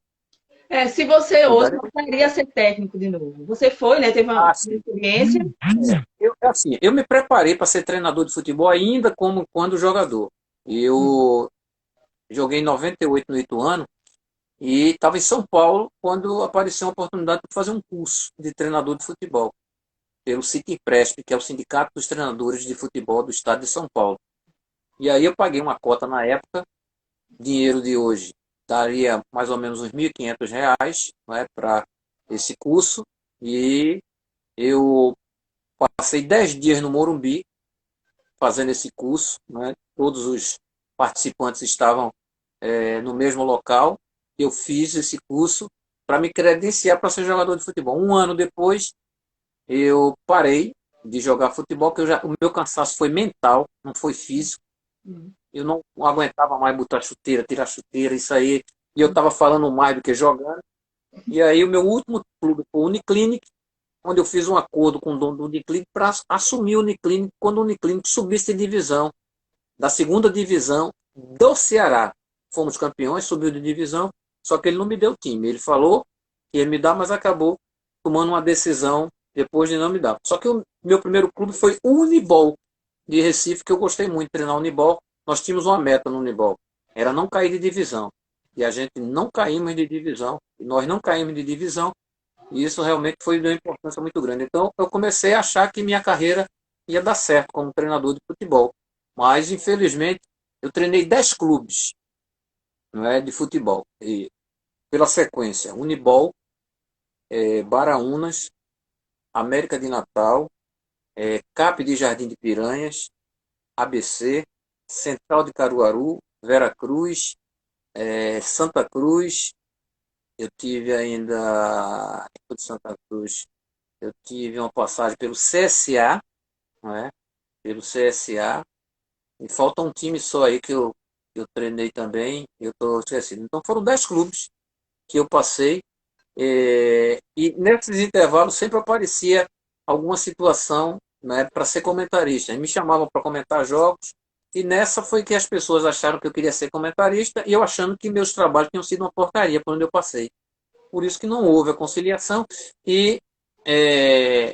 Se você hoje voltaria a ser técnico de novo. Você foi, né? Teve uma Sim. experiência. Eu me preparei para ser treinador de futebol ainda como quando jogador. Eu joguei em 98 no Ituano e estava em São Paulo quando apareceu uma oportunidade de fazer um curso de treinador de futebol pelo Citimpresp, que é o Sindicato dos Treinadores de Futebol do Estado de São Paulo. E aí eu paguei uma cota na época, dinheiro de hoje daria mais ou menos uns R$ 1.500, para esse curso e eu passei 10 dias no Morumbi fazendo esse curso, Todos os participantes estavam no mesmo local. Eu fiz esse curso para me credenciar para ser jogador de futebol. Um ano depois, eu parei de jogar futebol, porque o meu cansaço foi mental, não foi físico. Eu não aguentava mais botar chuteira, tirar chuteira, isso aí. E eu estava falando mais do que jogando. E aí o meu último clube foi o Uniclinic, onde eu fiz um acordo com o dono do Uniclinic para assumir o Uniclinic quando o Uniclinic subisse de divisão, da segunda divisão do Ceará. Fomos campeões, subiu de divisão, só que ele não me deu time. Ele falou que ia me dar, mas acabou tomando uma decisão depois de não me dar. Só que o meu primeiro clube foi o Unibol de Recife, que eu gostei muito de treinar o Unibol. Nós tínhamos uma meta no Unibol, era não cair de divisão. E a gente não caímos de divisão, nós não caímos de divisão, e isso realmente foi de uma importância muito grande. Então, eu comecei a achar que minha carreira ia dar certo como treinador de futebol. Mas, infelizmente, eu treinei 10 clubes, de futebol. E, pela sequência, Unibol, Baraunas, América de Natal, CAP de Jardim de Piranhas, ABC, Central de Caruaru Veracruz, Santa Cruz, eu tive ainda de Santa Cruz, eu tive uma passagem pelo CSA, não é? Pelo CSA, e falta um time só aí que eu treinei também, eu estou esquecido. Então foram 10 clubes que eu passei, e nesses intervalos sempre aparecia alguma situação, né, para ser comentarista. Me chamavam para comentar jogos, e nessa foi que as pessoas acharam que eu queria ser comentarista, e eu achando que meus trabalhos tinham sido uma porcaria por onde eu passei. Por isso que não houve a conciliação, e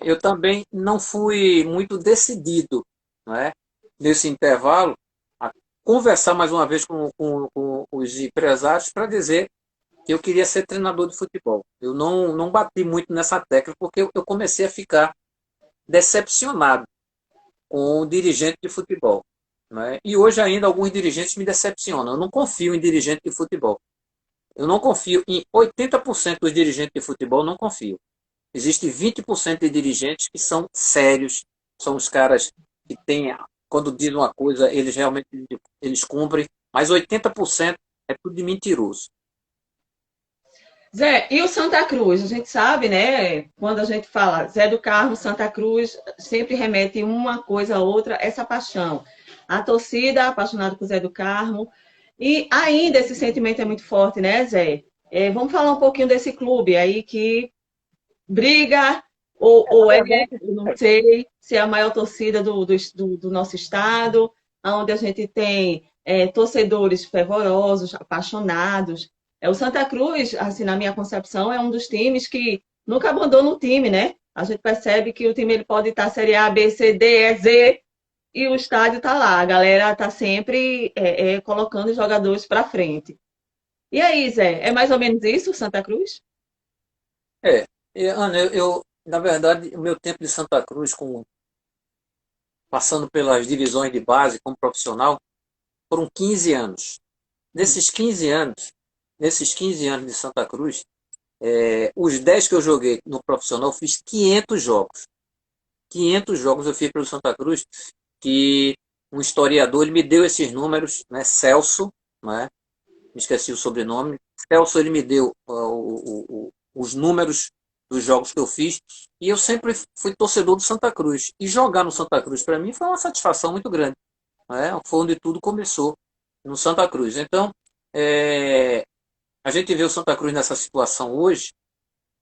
eu também não fui muito decidido, não é? Nesse intervalo, a conversar mais uma vez com os empresários para dizer que eu queria ser treinador de futebol. Eu não bati muito nessa tecla, porque eu comecei a ficar decepcionado com o dirigente de futebol. Né? E hoje ainda alguns dirigentes me decepcionam. Eu não confio em dirigente de futebol. Eu não confio em 80% dos dirigentes de futebol, não confio. Existe 20% de dirigentes que são sérios, são os caras que têm, quando dizem uma coisa, eles realmente eles cumprem, mas 80% é tudo de mentiroso. Zé, e o Santa Cruz? A gente sabe, né? Quando a gente fala Zé do Carmo, Santa Cruz, sempre remete uma coisa a outra, essa paixão. A torcida apaixonada por Zé do Carmo. E ainda esse sentimento é muito forte, né, Zé? Vamos falar um pouquinho desse clube aí que briga, ou eu não sei, se é a maior torcida do nosso estado, onde a gente tem torcedores fervorosos, apaixonados. O Santa Cruz, assim, na minha concepção, é um dos times que nunca abandona o time, né? A gente percebe que o time ele pode estar Série A, B, C, D, E, Z, e o estádio está lá. A galera está sempre colocando os jogadores para frente. E aí, Zé, é mais ou menos isso, Santa Cruz? É, Ana, na verdade, o meu tempo de Santa Cruz, passando pelas divisões de base como profissional, foram 15 anos. Hum. Nesses 15 anos de Santa Cruz, os 10 que eu joguei no profissional, eu fiz 500 jogos. 500 jogos eu fiz pelo Santa Cruz, que um historiador ele me deu esses números, né, Celso, né, me esqueci o sobrenome, Celso ele me deu os números dos jogos que eu fiz, e eu sempre fui torcedor do Santa Cruz. E jogar no Santa Cruz para mim foi uma satisfação muito grande. Né? Foi onde tudo começou, no Santa Cruz. Então, a gente vê o Santa Cruz nessa situação hoje,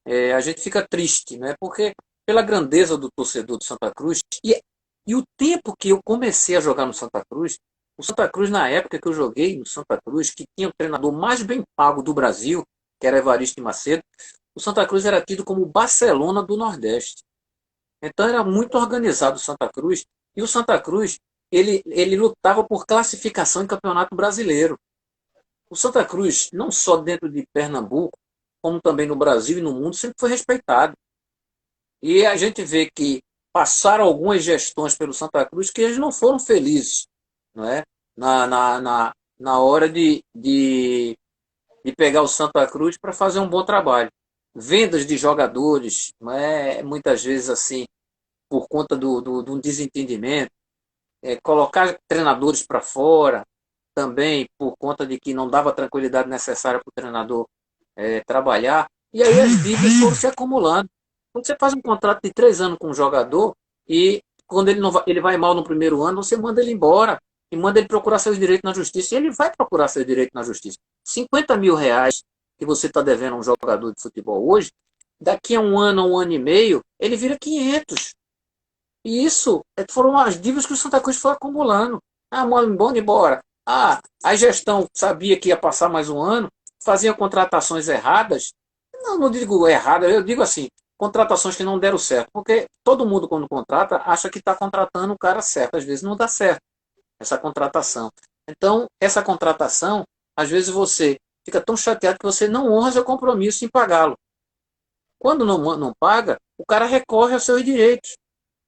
a gente fica triste, né? Porque pela grandeza do torcedor do Santa Cruz e o tempo que eu comecei a jogar no Santa Cruz, o Santa Cruz, na época que eu joguei no Santa Cruz, que tinha o treinador mais bem pago do Brasil, que era Evaristo Macedo, o Santa Cruz era tido como o Barcelona do Nordeste. Então era muito organizado o Santa Cruz, e o Santa Cruz ele lutava por classificação em campeonato brasileiro. O Santa Cruz, não só dentro de Pernambuco, como também no Brasil e no mundo, sempre foi respeitado. E a gente vê que passaram algumas gestões pelo Santa Cruz que eles não foram felizes, não é? Na hora de pegar o Santa Cruz para fazer um bom trabalho. Vendas de jogadores, não é? Muitas vezes assim, por conta de um desentendimento, colocar treinadores para fora, também por conta de que não dava a tranquilidade necessária para o treinador trabalhar, e aí as dívidas foram se acumulando. Quando você faz um contrato de 3 anos com um jogador, e quando ele vai mal no primeiro ano, você manda ele embora, e manda ele procurar seus direitos na justiça, e ele vai procurar seus direitos na justiça. 50 mil reais que você está devendo a um jogador de futebol hoje, daqui a um ano e meio, ele vira 500. E isso foram as dívidas que o Santa Cruz foi acumulando. Ah, manda embora. Ah, a gestão sabia que ia passar mais um ano, fazia contratações erradas. Não digo errada, eu digo assim, contratações que não deram certo. Porque todo mundo, quando contrata, acha que está contratando o cara certo. Às vezes não dá certo essa contratação. Então, essa contratação, às vezes você fica tão chateado que você não honra seu compromisso em pagá-lo. Quando não paga, o cara recorre aos seus direitos.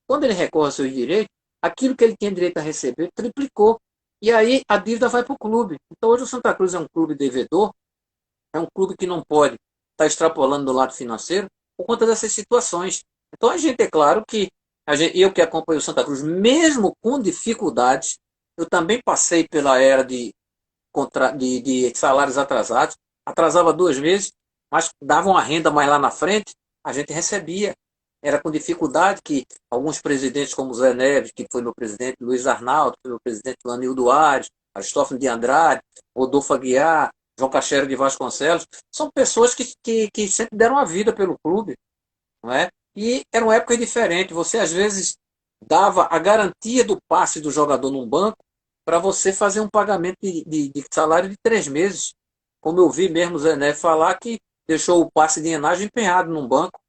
Quando ele recorre aos seus direitos, aquilo que ele tinha direito a receber triplicou. E aí a dívida vai para o clube. Então hoje o Santa Cruz é um clube devedor, é um clube que não pode estar extrapolando do lado financeiro por conta dessas situações. Então a gente, é claro que eu que acompanho o Santa Cruz, mesmo com dificuldades, eu também passei pela era de de salários atrasados, atrasava 2 meses, mas dava uma renda mais lá na frente, a gente recebia. Era com dificuldade que alguns presidentes, como Zé Neves, que foi meu presidente, Luiz Arnaldo, que foi meu presidente, Anildo Ares, Aristófanes de Andrade, Rodolfo Aguiar, João Caixero de Vasconcelos, são pessoas que sempre deram a vida pelo clube, não é? E eram épocas diferentes. Você, às vezes, dava a garantia do passe do jogador num banco para você fazer um pagamento de salário de 3 meses. Como eu vi mesmo o Zé Neves falar que deixou o passe de Enage empenhado num banco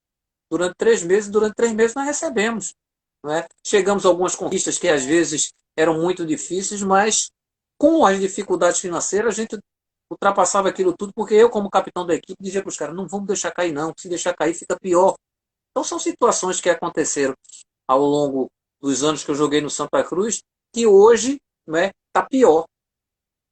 durante 3 meses. Durante 3 meses nós recebemos. Não é? Chegamos a algumas conquistas que às vezes eram muito difíceis, mas com as dificuldades financeiras a gente ultrapassava aquilo tudo, porque eu, como capitão da equipe, dizia para os caras, não vamos deixar cair não, se deixar cair fica pior. Então são situações que aconteceram ao longo dos anos que eu joguei no Santa Cruz, que hoje está pior.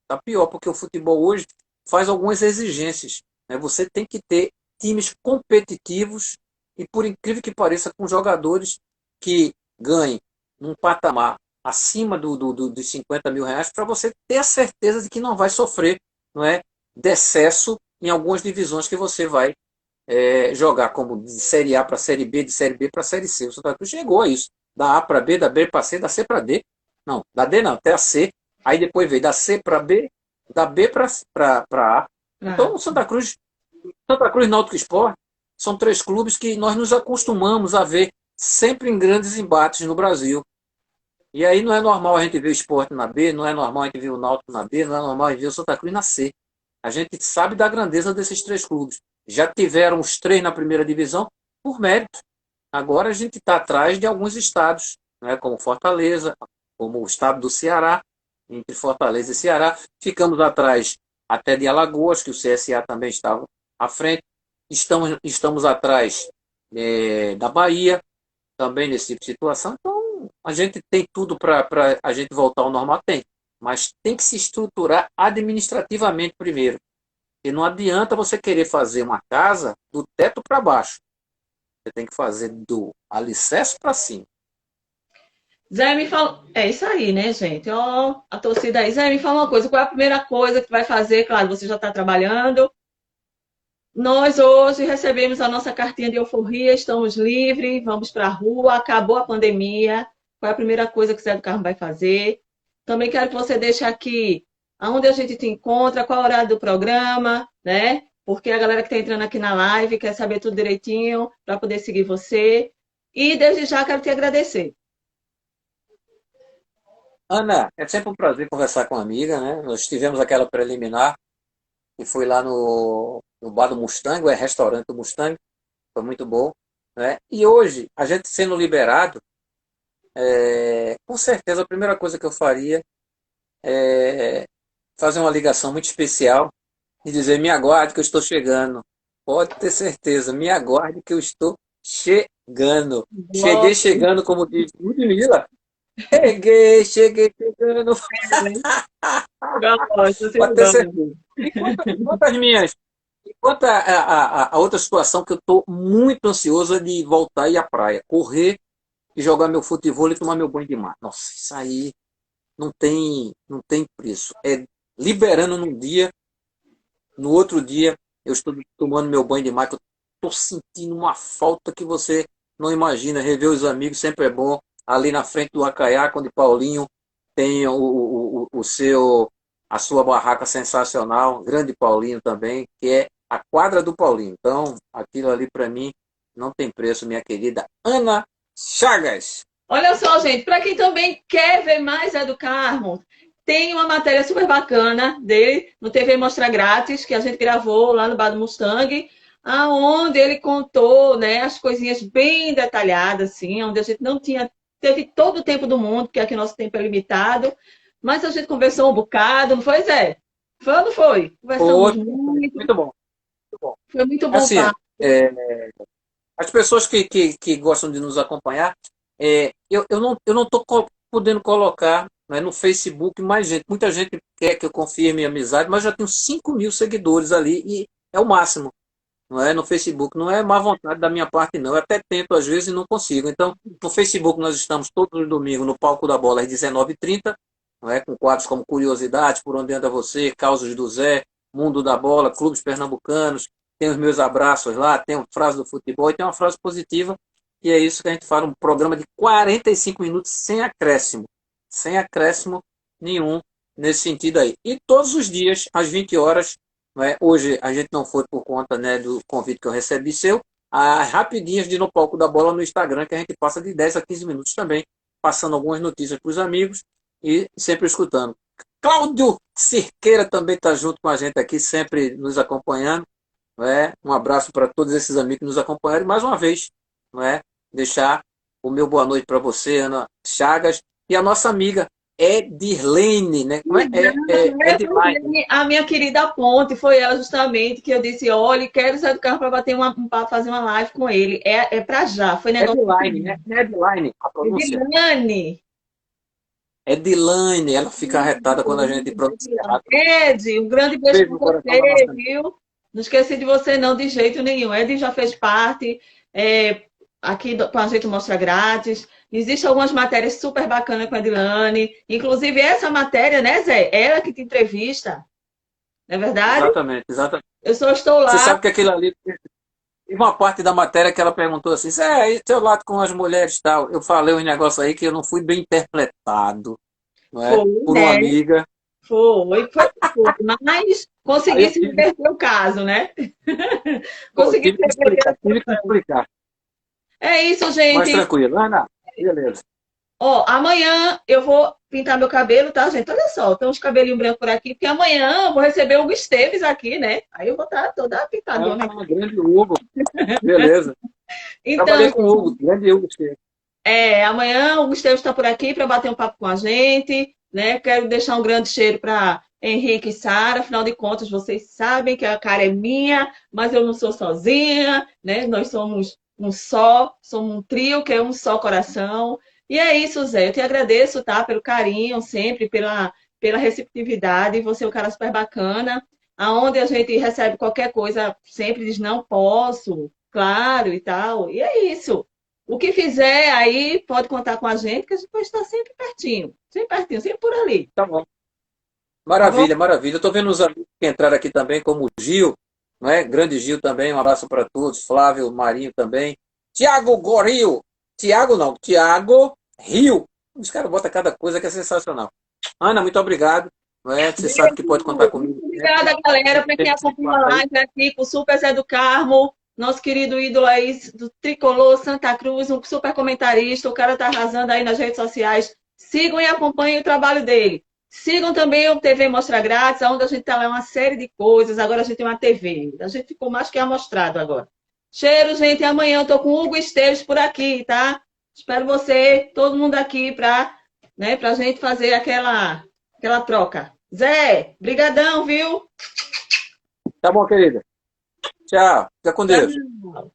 Está pior, porque o futebol hoje faz algumas exigências. Né? Você tem que ter times competitivos e, por incrível que pareça, com jogadores que ganhem num patamar acima dos 50 mil reais, para você ter a certeza de que não vai sofrer, não é, decesso em algumas divisões que você vai jogar, como de Série A para Série B, de Série B para Série C. O Santa Cruz chegou a isso. Da A para B, da B para C, da C para D. Não, da D não, até a C. Aí depois veio da C para B, da B para A. Então, o Santa Cruz e Náutico Sport são 3 clubes que nós nos acostumamos a ver sempre em grandes embates no Brasil. E aí não é normal a gente ver o Sport na B, não é normal a gente ver o Náutico na B, não é normal a gente ver o Santa Cruz na C. A gente sabe da grandeza desses 3 clubes. Já tiveram os 3 na primeira divisão por mérito. Agora a gente está atrás de alguns estados, né, como Fortaleza, como o estado do Ceará, entre Fortaleza e Ceará. Ficamos atrás até de Alagoas, que o CSA também estava à frente. Estamos atrás da Bahia, também nesse tipo de situação. Então, a gente tem tudo para a gente voltar ao normal, tem. Mas tem que se estruturar administrativamente primeiro. E não adianta você querer fazer uma casa do teto para baixo. Você tem que fazer do alicerce para cima. Zé, me fala. É isso aí, né, gente? Ó, a torcida aí. Zé, me fala uma coisa. Qual é a primeira coisa que vai fazer? Claro, você já está trabalhando. Nós hoje recebemos a nossa cartinha de euforia, estamos livres, vamos para a rua, acabou a pandemia. Qual é a primeira coisa que o Zé do Carmo vai fazer? Também quero que você deixe aqui aonde a gente te encontra, qual é o horário do programa, né? Porque a galera que está entrando aqui na live quer saber tudo direitinho para poder seguir você. E desde já quero te agradecer. Ana, é sempre um prazer conversar com uma amiga, né? Nós tivemos aquela preliminar, que foi lá no bar do Mustang, o restaurante do Mustang, foi muito bom, né? E hoje, a gente sendo liberado, com certeza a primeira coisa que eu faria é fazer uma ligação muito especial e dizer, me aguarde que eu estou chegando. Pode ter certeza, me aguarde que eu estou chegando. Cheguei Nossa, chegando, como diz Ludmilla. Cheguei chegando. gosto, Pode ter certeza. Enquanto a outra situação que eu estou muito ansioso é de voltar e ir à praia, correr e jogar meu futebol e tomar meu banho de mar. Nossa, isso aí não tem preço. É liberando num dia, no outro dia eu estou tomando meu banho de mar, que eu estou sentindo uma falta que você não imagina. Rever os amigos sempre é bom. Ali na frente do Acaiaca, onde Paulinho tem a sua barraca sensacional, grande Paulinho também, que é a quadra do Paulinho. Então, aquilo ali para mim não tem preço, minha querida Ana Chagas. olha só, gente, para quem também quer ver mais Zé do Carmo, tem uma matéria super bacana dele no TV Mostra Grátis, que a gente gravou lá no Bar do Mustang, aonde ele contou, né, as coisinhas bem detalhadas, assim, onde a gente não teve todo o tempo do mundo, porque aqui nosso tempo é limitado, mas a gente conversou um bocado, não foi, Zé? Foi ou não foi? Conversamos Foi muito, muito bom. Muito bom. foi muito bom, Assim, pá. as pessoas que gostam de nos acompanhar, eu não estou podendo colocar, né, no Facebook mais gente. Muita gente quer que eu confirme a amizade, mas já tenho 5 mil seguidores ali e é o máximo. Não é no Facebook, não é má vontade da minha parte, não. Eu até tento às vezes e não consigo. Então, no Facebook nós estamos todos os domingos no Palco da Bola às 19h30 não é? Com quadros como Curiosidades, Por Onde Anda Você, Causos do Zé, Mundo da Bola, Clubes Pernambucanos, tem os meus abraços lá, tem uma frase do futebol e tem uma frase positiva, e é isso que a gente fala, um programa de 45 minutos sem acréscimo nenhum nesse sentido aí. E todos os dias, às 20 horas, não é? Hoje a gente não foi por conta, né, do convite que eu recebi seu, as rapidinhas de No Palco da Bola no Instagram, que a gente passa de 10 a 15 minutos também, passando algumas notícias para os amigos e sempre escutando. Cláudio Cirqueira também está junto com a gente aqui, sempre nos acompanhando. Não é? Um abraço para todos esses amigos que nos acompanharam. E mais uma vez, não é? Deixar o meu boa noite para você, Ana Chagas, e a nossa amiga Edirlene, né? Como é? Edirlene. A minha querida Ponte, foi ela justamente que eu disse, olha, quero sair do carro para fazer uma live com ele. É para já, foi negócio. Edirlene, né? Edirlene, a pronúncia. Edirlene. Edirlene, ela fica arretada quando a gente pronuncia. Ed, um grande beijo para você, viu? Não esqueci de você não, de jeito nenhum. Ed já fez parte aqui com a gente Mostra Grátis. Existem algumas matérias super bacanas com a Edilane. Inclusive essa matéria, né, Zé? Ela que te entrevista. Não é verdade? Exatamente, exatamente. Eu só estou lá. Você sabe que aquilo ali... E uma parte da matéria que ela perguntou assim, Zé, e seu lado com as mulheres e tal? Eu falei um negócio aí que eu não fui bem interpretado, não é? Foi, por né? uma amiga. Foi, mas consegui se reverter o caso, né? Consegui tive que explicar. É isso, gente. Mais tranquilo, Ana. Beleza. Ó, amanhã eu vou pintar meu cabelo, tá, gente? Olha só, tem uns cabelinhos brancos por aqui, porque amanhã eu vou receber o Hugo Esteves aqui, né? Aí eu vou estar toda pintadona. Grande Hugo. Beleza. Então, trabalhei com o Hugo, grande Hugo Esteves. Amanhã o Hugo Esteves está por aqui para bater um papo com a gente, né? Quero deixar um grande cheiro para Henrique e Sara, afinal de contas, vocês sabem que a cara é minha, mas eu não sou sozinha, né? Nós somos um só, somos um trio que é um só coração. E é isso, Zé. Eu te agradeço, tá? Pelo carinho, sempre, pela receptividade. Você é um cara super bacana. Aonde a gente recebe qualquer coisa, sempre diz não posso, claro e tal. E é isso. O que fizer aí, pode contar com a gente, que a gente vai estar sempre pertinho, sempre por ali. Tá bom. Maravilha, maravilha. Eu estou vendo os amigos que entraram aqui também, como o Gil, não é? Grande Gil também, um abraço para todos. Flávio Marinho também. Tiago Goril. Tiago não, Tiago Rio. Os caras botam cada coisa que é sensacional. Ana, muito obrigado. Não é? Você sabe que pode contar comigo. Obrigada, galera, para quem acompanha a live aqui com o Super Zé do Carmo, nosso querido ídolo aí do Tricolor Santa Cruz, um super comentarista. O cara tá arrasando aí nas redes sociais. Sigam e acompanhem o trabalho dele. Sigam também o TV Mostra Grátis, onde a gente tá lá uma série de coisas. Agora a gente tem uma TV. A gente ficou mais que amostrado agora. Cheiro, gente. Amanhã eu tô com o Hugo Esteves por aqui, tá? Espero você, todo mundo aqui pra gente fazer aquela troca. Zé, brigadão, viu? Tá bom, querida. Tchau. Fica com Deus. Tchau.